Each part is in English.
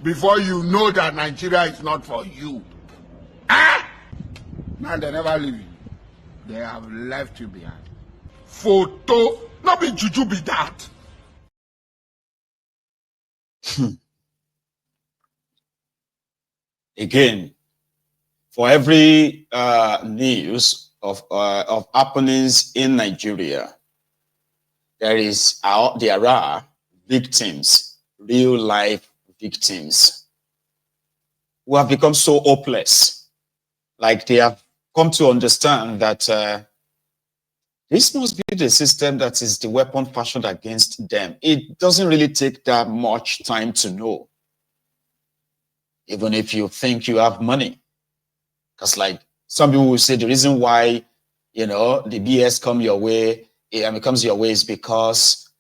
before you know that Nigeria is not for you. Ah! Now they never leave you. They have left you behind. Photo, not be juju be that. Again, for every news of happenings in Nigeria, there are victims, real life victims, who have become so hopeless. Like they have come to understand that this must be the system that is the weapon fashioned against them. It doesn't really take that much time to know. Even if you think you have money. Because like some people will say the reason why, the BS comes your way is because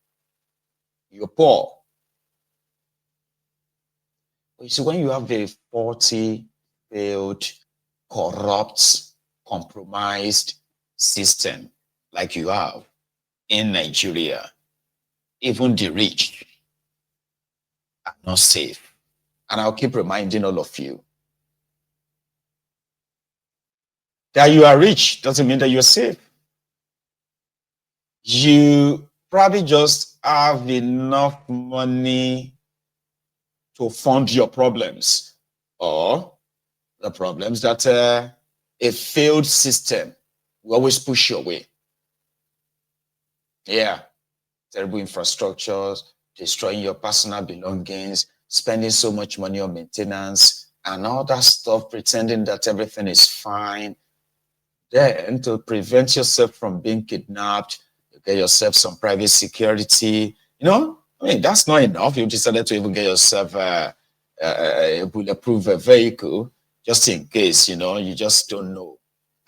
you're poor. You see, when you have a faulty, failed, corrupt, compromised system like you have in Nigeria, even the rich are not safe. And I'll keep reminding all of you that you are rich doesn't mean that you're safe. You probably just have enough money to fund your problems or the problems that a failed system will always push your way. Yeah, terrible infrastructures, destroying your personal belongings, spending so much money on maintenance and all that stuff, pretending that everything is fine. Then to prevent yourself from being kidnapped, you get yourself some private security. That's not enough. You decided to even get yourself a bulletproof vehicle just in case, you just don't know.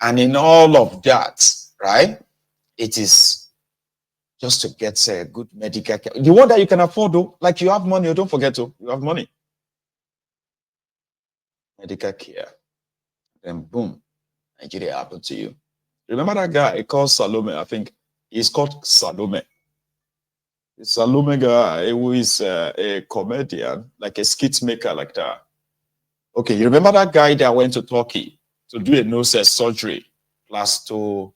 And in all of that, right, it is just to get a good medical care. The one that you can afford, though, like you have money, don't forget to, you have money. Medical care. Then boom, Nigeria happened to you. Remember that guy called Salome? I think he's called Salome. The Salome guy who is a comedian, like a skit maker like that. Okay, you remember that guy that went to Turkey to do a nose surgery plus to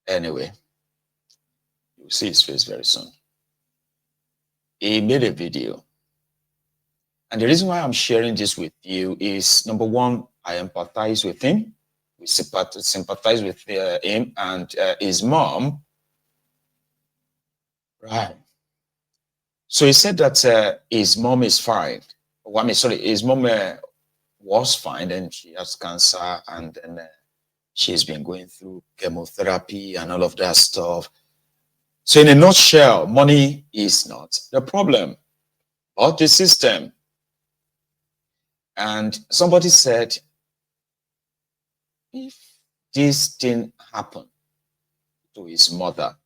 Anyway, you'll see his face very soon. He made a video. And the reason why I'm sharing this with you is, number one, I empathize with him. We sympathize with him and his mom. Right. So he said that his mom is fine. His mom was fine and she has cancer and then she's been going through chemotherapy and all of that stuff. So in a nutshell, money is not the problem, but the system. And somebody said, if this didn't happen to his mother,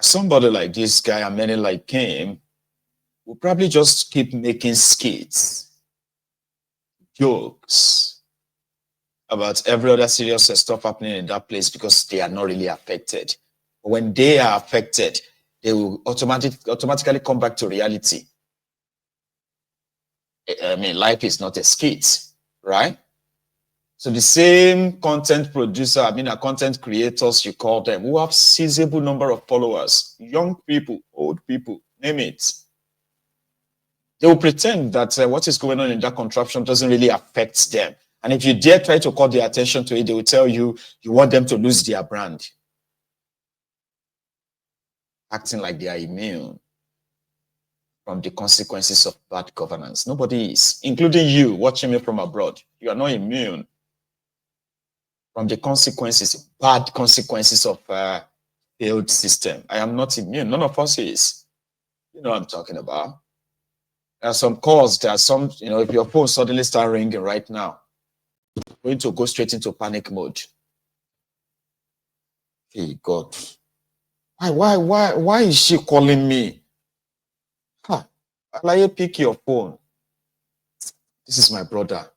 somebody like this guy and many like him will probably just keep making skits, jokes about every other serious stuff happening in that place because they are not really affected. But when they are affected, they will automatically come back to reality. I mean, life is not a skit, right? So the same content producer, content creators, you call them, who have sizable number of followers, young people, old people, name it. They will pretend that what is going on in that contraption doesn't really affect them. And if you dare try to call their attention to it, they will tell you, you want them to lose their brand. Acting like they are immune from the consequences of bad governance. Nobody is, including you watching me from abroad. You are not immune from the consequences, bad consequences of failed system. I am not immune. None of us is. You know what I'm talking about. There are some calls, there are some, if your phone suddenly start ringing right now, you're going to go straight into panic mode. Hey, God. Why is she calling me? Alaye, pick your phone. This is my brother.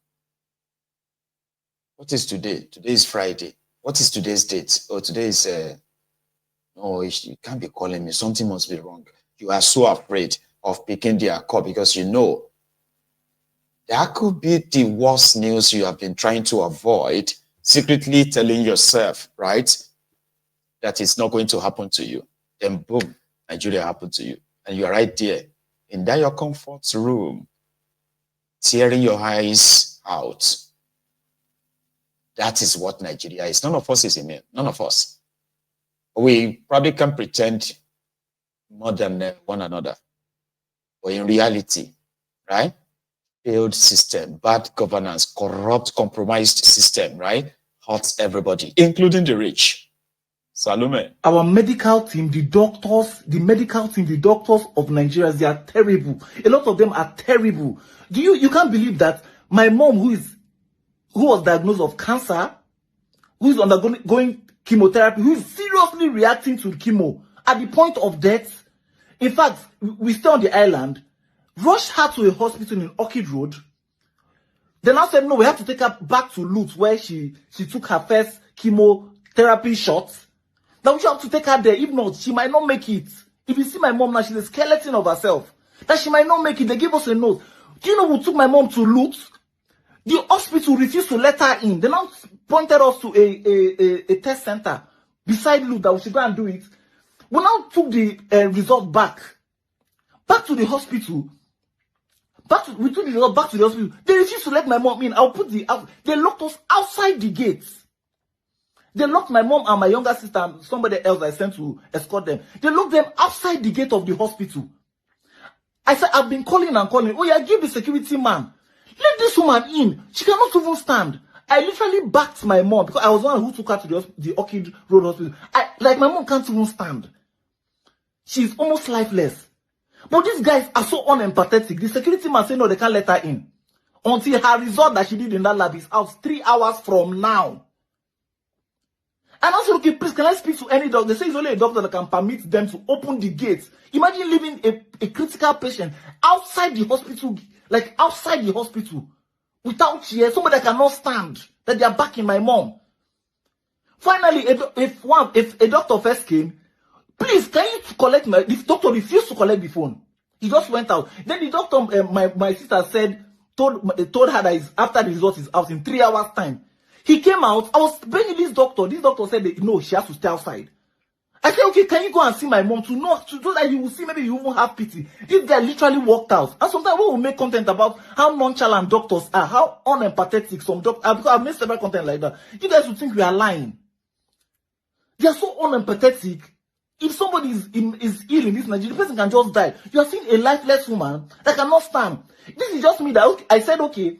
What is today? Today is Friday. What is today's date? Oh, today is No, you can't be calling me. Something must be wrong. You are so afraid of picking their call because you know that could be the worst news you have been trying to avoid, secretly telling yourself, right, that it's not going to happen to you. Then boom, Nigeria happened to you. And you're right there in that your comfort room, tearing your eyes out. That is what Nigeria is. None of us is immune. None of us. We probably can pretend more than one another. But in reality, right? Failed system, bad governance, corrupt, compromised system, right? Hurts everybody, including the rich. Salome. Our medical team, the medical team, the doctors of Nigeria, they are terrible. A lot of them are terrible. You can't believe that my mom, who was diagnosed of cancer, who is undergoing chemotherapy, who is seriously reacting to chemo at the point of death. In fact, we stay on the island, rushed her to a hospital in Orchid Road. They now said, no, we have to take her back to Lutz, where she took her first chemotherapy shots. That we have to take her there. If not, she might not make it. If you see my mom now, she's a skeleton of herself. That she might not make it. They gave us a note. Do you know who took my mom to Lutz? The hospital refused to let her in. They now pointed us to a test center beside Lutz that we should go and do it. We now took the result back to the hospital. We took the result back to the hospital. They refused to let my mom in. They locked us outside the gates. They locked my mom and my younger sister and somebody else I sent to escort them. They locked them outside the gate of the hospital. I said, I've been calling and calling. Oh yeah, give the security man. Let this woman in. She cannot even stand. I literally backed my mom because I was the one who took her to the Orchid Road hospital. My mom can't even stand. She's almost lifeless. But these guys are so unempathetic. The security man said no, they can't let her in. Until her result that she did in that lab is out 3 hours from now. And also, okay, please, can I speak to any doctor? They say it's only a doctor that can permit them to open the gates. Imagine leaving a critical patient outside the hospital, like outside the hospital, without chair, somebody that cannot stand, that they are backing my mom. Finally, if a doctor first came, please, can you collect the doctor refused to collect the phone. He just went out. Then the doctor, my sister said, told her that after the result is out in 3 hours time. He came out. I was begging this doctor. This doctor said that, no, she has to stay outside. I said, okay, can you go and see my mom to do that? You will see, maybe you won't have pity. This guy literally walked out. And sometimes we will make content about how nonchalant doctors are, how unempathetic some doctors are, because I've made several content like that. You guys would think we are lying. They are so unempathetic. If somebody is ill in this Nigeria, the person can just die. You are seeing a lifeless woman that cannot stand. This is just me that, okay, I said, okay,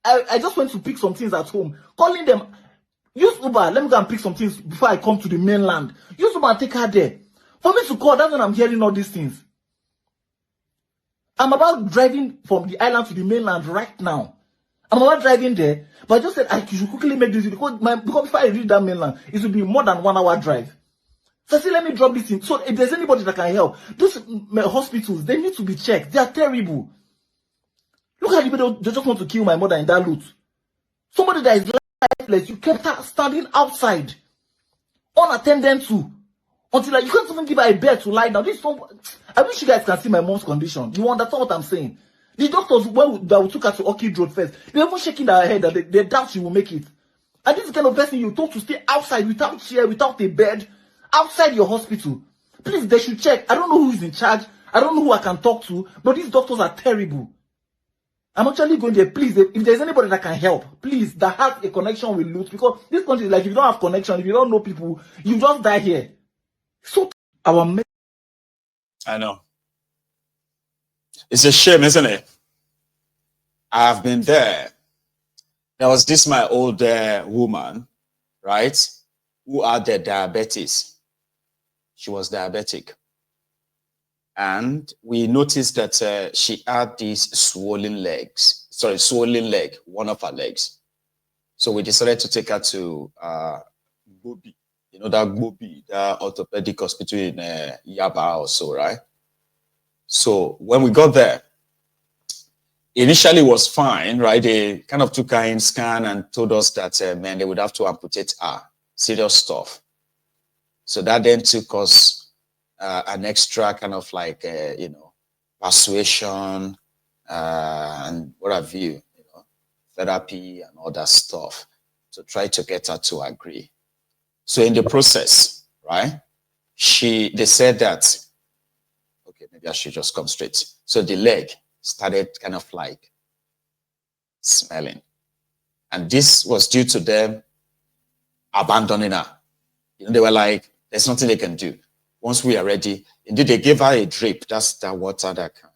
I just went to pick some things at home. Calling them, use Uber, let me go and pick some things before I come to the mainland. Use Uber and take her there. For me to call, that's when I'm hearing all these things. I'm about driving from the island to the mainland right now. I'm about driving there, but I just said I should quickly make this because before I reach that mainland, it will be more than 1 hour drive. So I said, let me drop this in. So if there's anybody that can help, those hospitals, they need to be checked. They are terrible. Look at the people, they just want to kill my mother in that loot. Somebody that is lifeless, you kept her standing outside, unattended to, until you can't even give her a bed to lie down. I wish you guys can see my mom's condition. You understand what I'm saying? The doctors that we took her to Orchid Road first, they're even shaking their head that they doubt she will make it. And this kind of person you told to stay outside without chair, without a bed, outside your hospital. Please, they should check. I don't know who is in charge. I don't know who I can talk to, but these doctors are terrible. I'm actually going there. Please, if there's anybody that can help, please, that has a connection with Lutz, because this country is like, if you don't have connection, if you don't know people, you just die here. So, I know. It's a shame, isn't it? I've been there. There was this, my old woman, right, who had the diabetes. She was diabetic. And we noticed that she had these swollen legs. Sorry, swollen leg, one of her legs. So we decided to take her to Gbobi. You know that Gbobi, that orthopedic hospital in Yaba or so, right? So when we got there, initially was fine, right? They kind of took her in, scan, and told us that, man, they would have to amputate her. Serious stuff. So that then took us an extra kind of like, persuasion and what have you, therapy and all that stuff to try to get her to agree. So in the process, right, they said that, okay, maybe I should just come straight. So the leg started kind of like smelling. And this was due to them abandoning her. They were like, there's nothing they can do. Once we are ready, indeed, they gave her a drip. That's the water that can,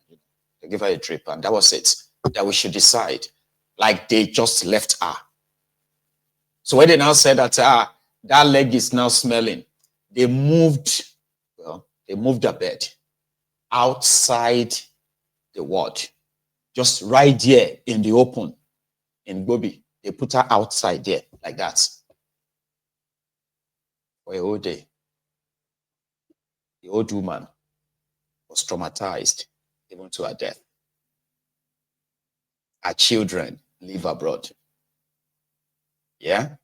they gave her a drip, and that was it. That we should decide. Like they just left her. So when they now said that that leg is now smelling, they moved the bed outside the ward, just right there in the open in Gobi. They put her outside there like that for a whole day. The old woman was traumatized even to her death. Her children live abroad. Yeah?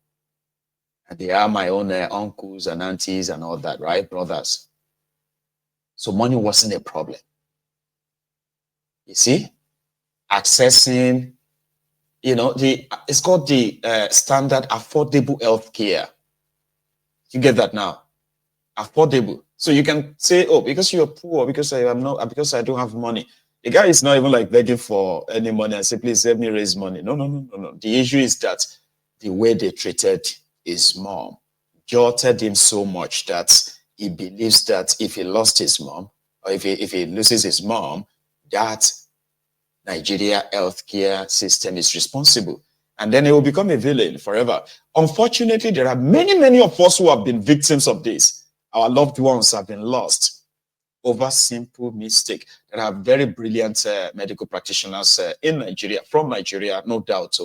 And they are my own uncles and aunties and all that, right? Brothers. So money wasn't a problem. You see? Accessing, it's called the standard affordable health care. You get that now? Affordable. So you can say, oh, because you're poor, because I don't have money. The guy is not even like begging for any money and say, please help me raise money. No. The issue is that the way they treated his mom jolted him so much that he believes that if he lost his mom, or if he loses his mom, that Nigeria healthcare system is responsible. And then he will become a villain forever. Unfortunately, there are many of us who have been victims of this. Our loved ones have been lost over simple mistake. There are very brilliant medical practitioners in Nigeria, from Nigeria, no doubt.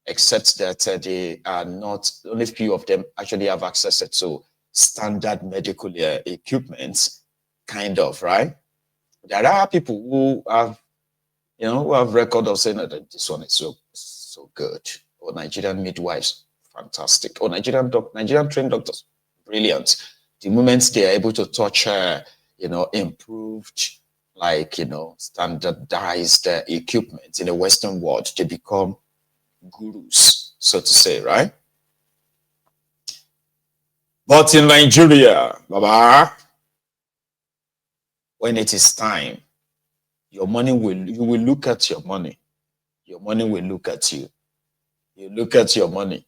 Except that they are not, only few of them actually have access to standard medical equipment, kind of, right? There are people who have, who have record of saying that this one is so good. Or Nigerian midwives, fantastic. Or Nigerian trained doctors, brilliant. The moment they are able to touch, improved, standardized equipment in the Western world, they become gurus, so to say, right? But in Nigeria, Baba, when it is time, you will look at your money. Your money will look at you. You look at your money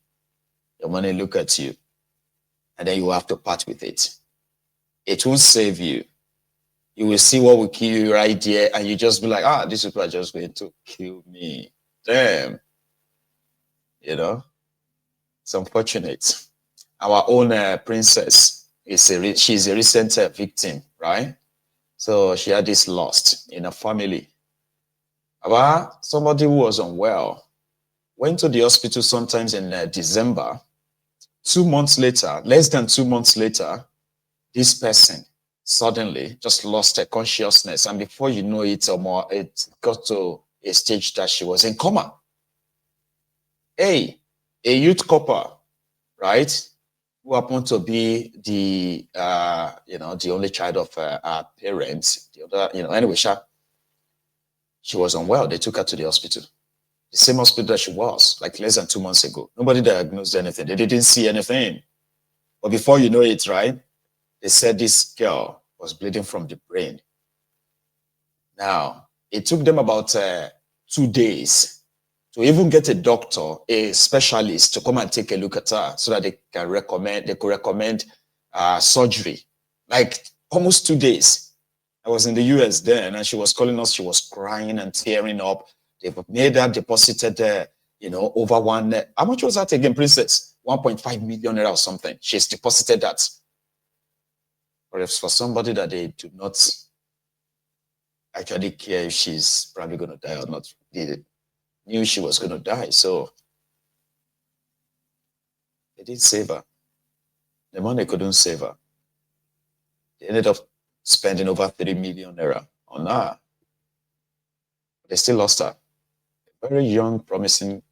look at you. And then you have to part with it. It won't save you. You will see what will kill you right there, and you just be like, these people are just going to kill me. Damn. It's unfortunate. Our own princess, she's a recent victim, right? So she had this lost in a family. About somebody who was unwell, went to the hospital sometimes in December. 2 months later, less than 2 months later, this person suddenly just lost her consciousness. And before you know it, it got to a stage that she was in coma. A youth couple, right? Who happened to be the, the only child of our parents. The other, anyway, she was unwell. They took her to the hospital. The same hospital that she was, like less than 2 months ago. Nobody diagnosed anything. They didn't see anything. But before you know it, right, they said this girl was bleeding from the brain. Now, it took them about 2 days to even get a doctor, a specialist, to come and take a look at her so that they could recommend surgery. Like almost 2 days. I was in the US then, and she was calling us. She was crying and tearing up. They made her deposited, over one. How much was that again, Princess? 1.5 million or something. She's deposited that. But if for somebody that they do not actually care if she's probably going to die or not, they knew she was going to die. So they didn't save her. The money couldn't save her. They ended up spending over 3 million naira on her. They still lost her. A very young, promising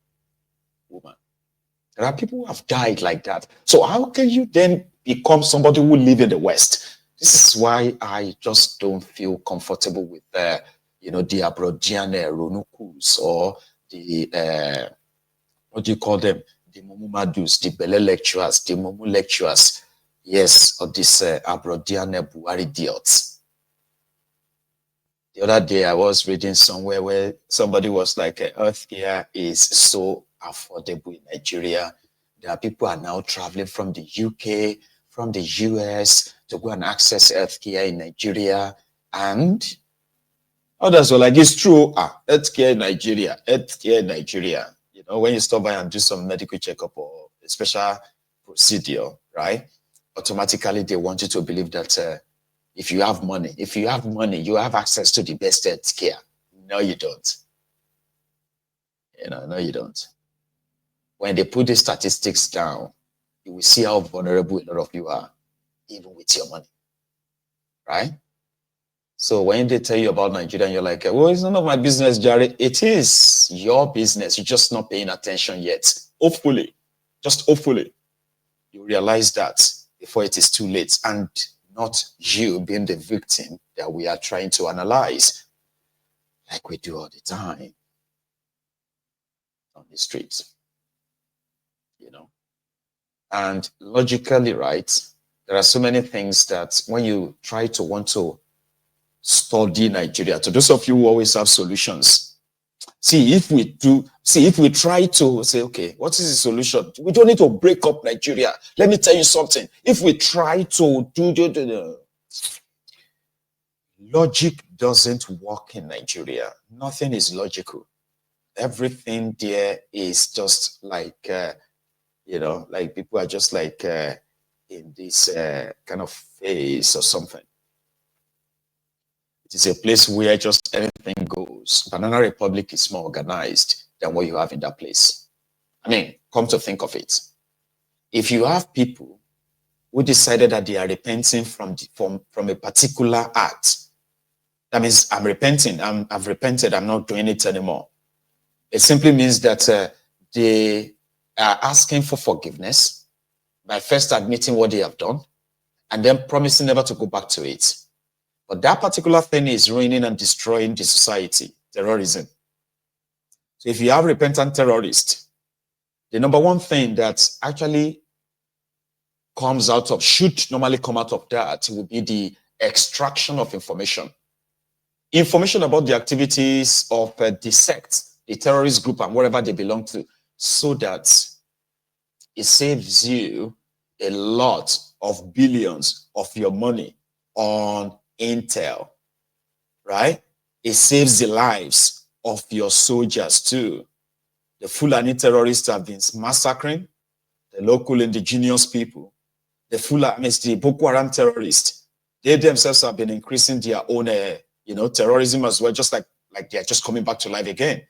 woman. There are people who have died like that. So how can you then become somebody who live in the West. This is why I just don't feel comfortable with the Abrodian Ronukus or the what do you call them? The Mumu Madus, the Bele lecturers, the Mumu lecturers. Yes, or this Abrodian Buhari idiots. The other day I was reading somewhere where somebody was like, healthcare is so affordable in Nigeria. There are people are now traveling from the UK, from the US to go and access healthcare in Nigeria. And others were like, it's true, healthcare in Nigeria, healthcare in Nigeria. You know, when you stop by and do some medical checkup or a special procedure, right? Automatically they want you to believe that if you have money, you have access to the best health care. No, you don't. No, you don't. When they put the statistics down, you will see how vulnerable a lot of you are, even with your money, right? So when they tell you about Nigeria, and you're like, well, it's none of my business, Jerry. It is your business. You're just not paying attention yet. Hopefully, just hopefully, you realize that before it is too late, and not you being the victim that we are trying to analyze, like we do all the time on the streets, And logically, right, there are so many things that when you try to want to study Nigeria, to those of you who always have solutions, if we try to say, okay, what is the solution? We don't need to break up Nigeria. Let me tell you something. If we try to do logic doesn't work in Nigeria. Nothing is logical. Everything there is just like, like people are just like in this kind of phase or something. It is a place where just anything goes. Banana Republic is more organized than what you have in that place. I mean, come to think of it. If you have people who decided that they are repenting from a particular act, that means I'm repenting, I've repented, I'm not doing it anymore. It simply means that they are asking for forgiveness by first admitting what they have done and then promising never to go back to it. But that particular thing is ruining and destroying the society, terrorism. So if you have repentant terrorists, the number one thing that actually should normally come out of that will be the extraction of information. Information about the activities of the sect, the terrorist group, and whatever they belong to, so that it saves you a lot of billions of your money on intel, right? It saves the lives of your soldiers too. The Fulani terrorists have been massacring the local indigenous people. The Boko Haram terrorists, they themselves have been increasing their own, terrorism as well, just like they're just coming back to life again.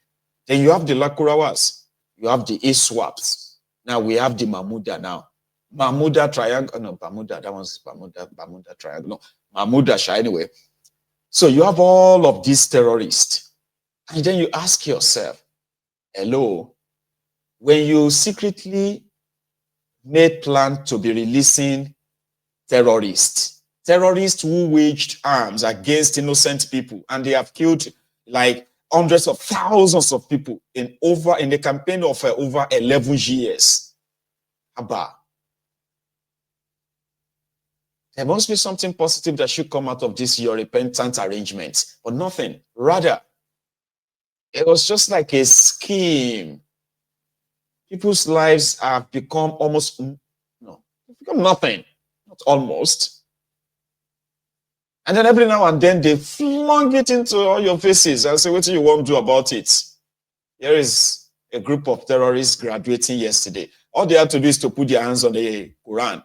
Then you have the Lakurawas, you have the ISWAPs. Now we have the Mahmuda now. Mahmuda Triangle, no, Bermuda, that one's Bermuda Triangle, no, Mahmuda Shah anyway. So you have all of these terrorists. And then you ask yourself, hello, when you secretly made plan to be releasing terrorists who waged arms against innocent people, and they have killed like hundreds of thousands of people in a campaign of over 11 years. Abba. There must be something positive that should come out of this, your repentant arrangement, but nothing. Rather, it was just like a scheme. People's lives have become nothing, not almost. And then every now and then they flung it into all your faces and say, what do you want to do about it? Here is a group of terrorists graduating yesterday. All they have to do is to put their hands on the Quran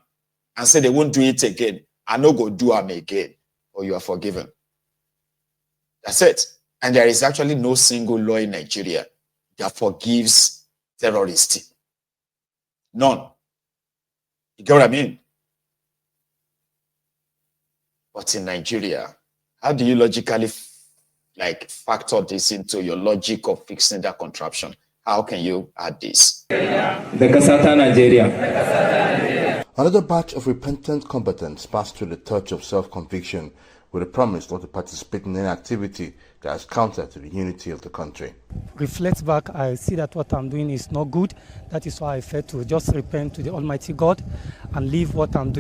and say they won't do it again. I no go do them again, or you are forgiven. That's it. And there is actually no single law in Nigeria that forgives terrorists. None. You get what I mean? But in Nigeria, how do you logically factor this into your logic of fixing that contraption? How can you add this? The Kasata Nigeria. Another batch of repentant combatants passed through the touch of self-conviction with a promise not to participate in any activity that is counter to the unity of the country. Reflect back, I see that what I'm doing is not good. That is why I felt to just repent to the Almighty God and leave what I'm doing.